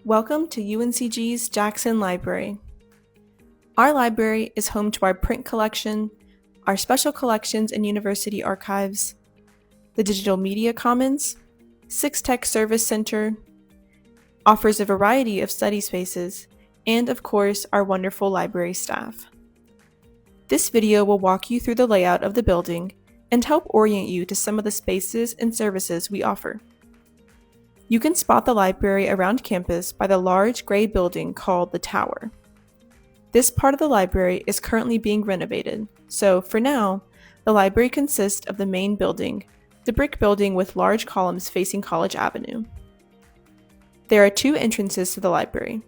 Welcome to UNCG's Jackson Library. Our library is home to our print collection, our special collections and university archives, the Digital Media Commons, 6 Tech Service Center, offers a variety of study spaces, and of course, our wonderful library staff. This video will walk you through the layout of the building and help orient you to some of the spaces and services we offer. You can spot the library around campus by the large gray building called the Tower. This part of the library is currently being renovated, so for now, the library consists of the main building, the brick building with large columns facing College Avenue. There are 2 entrances to the library,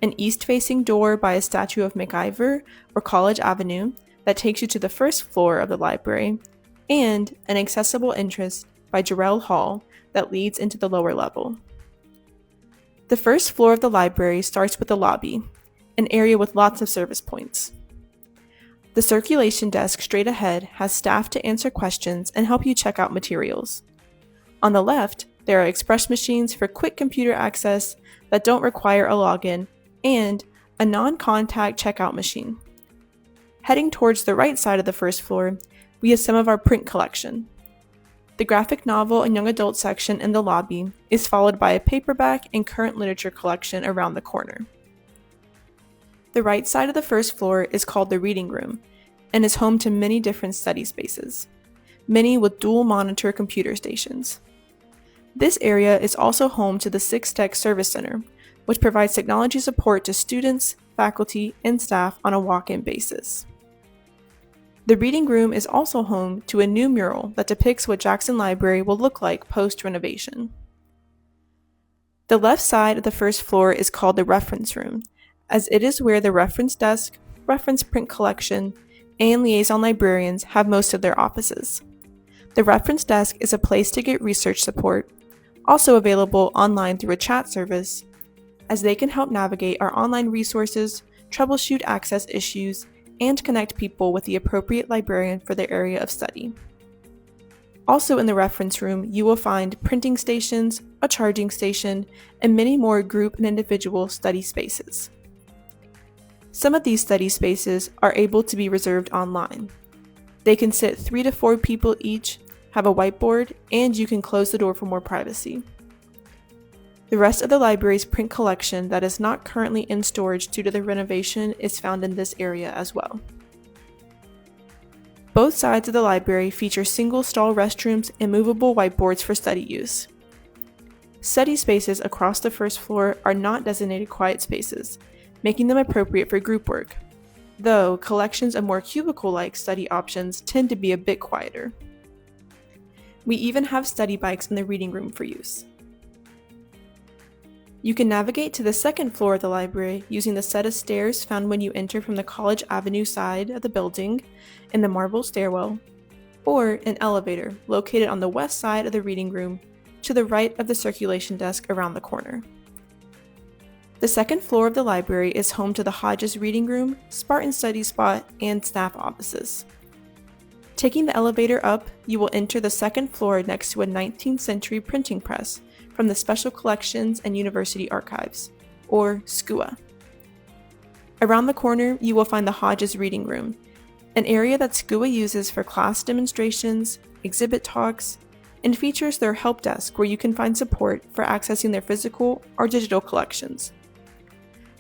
an east-facing door by a statue of MacIver or College Avenue that takes you to the first floor of the library, and an accessible entrance by Jarrell Hall that leads into the lower level. The first floor of the library starts with the lobby, an area with lots of service points. The circulation desk straight ahead has staff to answer questions and help you check out materials. On the left, there are express machines for quick computer access that don't require a login and a non-contact checkout machine. Heading towards the right side of the first floor, we have some of our print collection. The graphic novel and young adult section in the lobby is followed by a paperback and current literature collection around the corner. The right side of the first floor is called the reading room and is home to many different study spaces, many with dual monitor computer stations. This area is also home to the 6 Tech Service Center, which provides technology support to students, faculty, and staff on a walk-in basis. The reading room is also home to a new mural that depicts what Jackson Library will look like post-renovation. The left side of the first floor is called the reference room, as it is where the reference desk, reference print collection, and liaison librarians have most of their offices. The reference desk is a place to get research support, also available online through a chat service, as they can help navigate our online resources, troubleshoot access issues, and connect people with the appropriate librarian for their area of study. Also in the reference room, you will find printing stations, a charging station, and many more group and individual study spaces. Some of these study spaces are able to be reserved online. They can sit 3 to 4 people each, have a whiteboard, and you can close the door for more privacy. The rest of the library's print collection that is not currently in storage due to the renovation is found in this area as well. Both sides of the library feature single-stall restrooms and movable whiteboards for study use. Study spaces across the first floor are not designated quiet spaces, making them appropriate for group work, though collections of more cubicle-like study options tend to be a bit quieter. We even have study bikes in the reading room for use. You can navigate to the second floor of the library using the set of stairs found when you enter from the College Avenue side of the building in the marble stairwell, or an elevator located on the west side of the reading room to the right of the circulation desk around the corner. The second floor of the library is home to the Hodges Reading Room, Spartan Study Spot, and staff offices. Taking the elevator up, you will enter the second floor next to a 19th century printing press from the Special Collections and University Archives, or SCUA. Around the corner, you will find the Hodges Reading Room, an area that SCUA uses for class demonstrations, exhibit talks, and features their help desk where you can find support for accessing their physical or digital collections.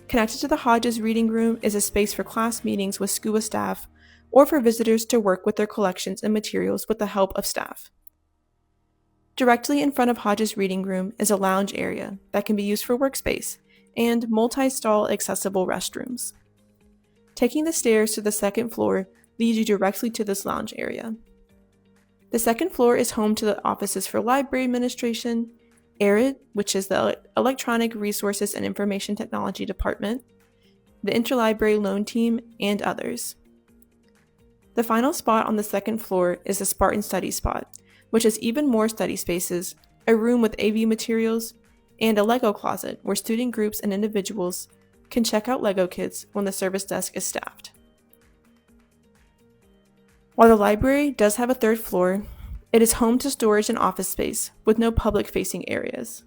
Connected to the Hodges Reading Room is a space for class meetings with SCUA staff or for visitors to work with their collections and materials with the help of staff. Directly in front of Hodges Reading Room is a lounge area that can be used for workspace and multi-stall accessible restrooms. Taking the stairs to the second floor leads you directly to this lounge area. The second floor is home to the offices for library administration, ERIT, which is the Electronic Resources and Information Technology Department, the Interlibrary Loan Team, and others. The final spot on the second floor is the Spartan Study Spot, which has even more study spaces, a room with AV materials, and a Lego closet where student groups and individuals can check out Lego kits when the service desk is staffed. While the library does have a third floor, It is home to storage and office space with no public-facing areas.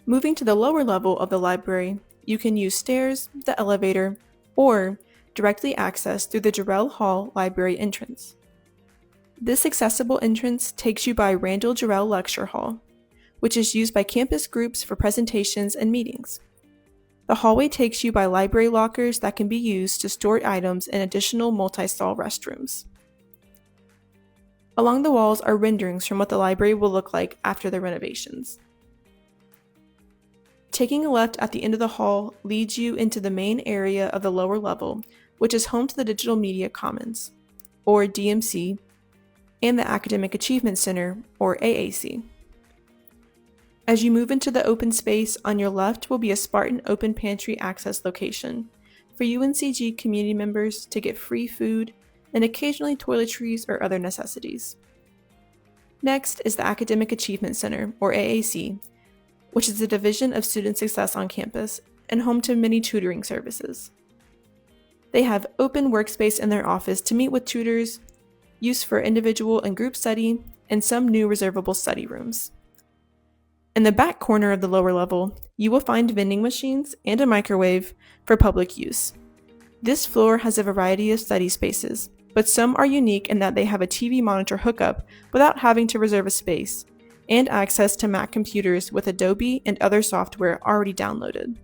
Moving to the lower level of the library, you can use stairs, the elevator, or directly access through the Jarrell Hall library entrance. This accessible entrance takes you by Randall Jarrell Lecture Hall, which is used by campus groups for presentations and meetings. The hallway takes you by library lockers that can be used to store items in additional multi-stall restrooms. Along the walls are renderings from what the library will look like after the renovations. Taking a left at the end of the hall leads you into the main area of the lower level, which is home to the Digital Media Commons, or DMC, and the Academic Achievement Center, or AAC. As you move into the open space, on your left will be a Spartan open pantry access location for UNCG community members to get free food and occasionally toiletries or other necessities. Next is the Academic Achievement Center, or AAC, which is a division of student success on campus and home to many tutoring services. They have open workspace in their office to meet with tutors, use for individual and group study, and some new reservable study rooms. In the back corner of the lower level, you will find vending machines and a microwave for public use. This floor has a variety of study spaces, but some are unique in that they have a TV monitor hookup without having to reserve a space, and access to Mac computers with Adobe and other software already downloaded.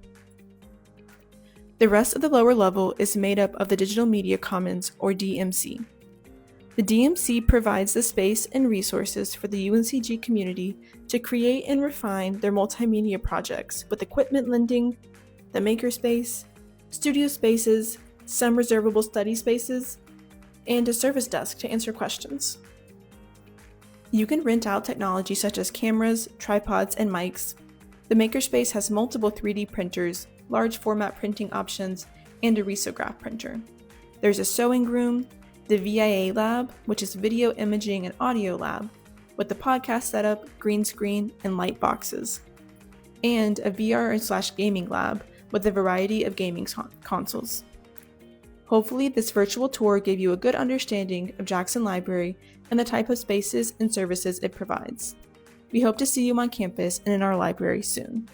The rest of the lower level is made up of the Digital Media Commons, or DMC. The DMC provides the space and resources for the UNCG community to create and refine their multimedia projects with equipment lending, the makerspace, studio spaces, some reservable study spaces, and a service desk to answer questions. You can rent out technology such as cameras, tripods, and mics. The makerspace has multiple 3D printers, large format printing options, and a risograph printer. There's a sewing room, the VIA lab, which is video imaging and audio lab, with the podcast setup, green screen, and light boxes, and a VR/gaming lab with a variety of gaming consoles. Hopefully, this virtual tour gave you a good understanding of Jackson Library and the type of spaces and services it provides. We hope to see you on campus and in our library soon.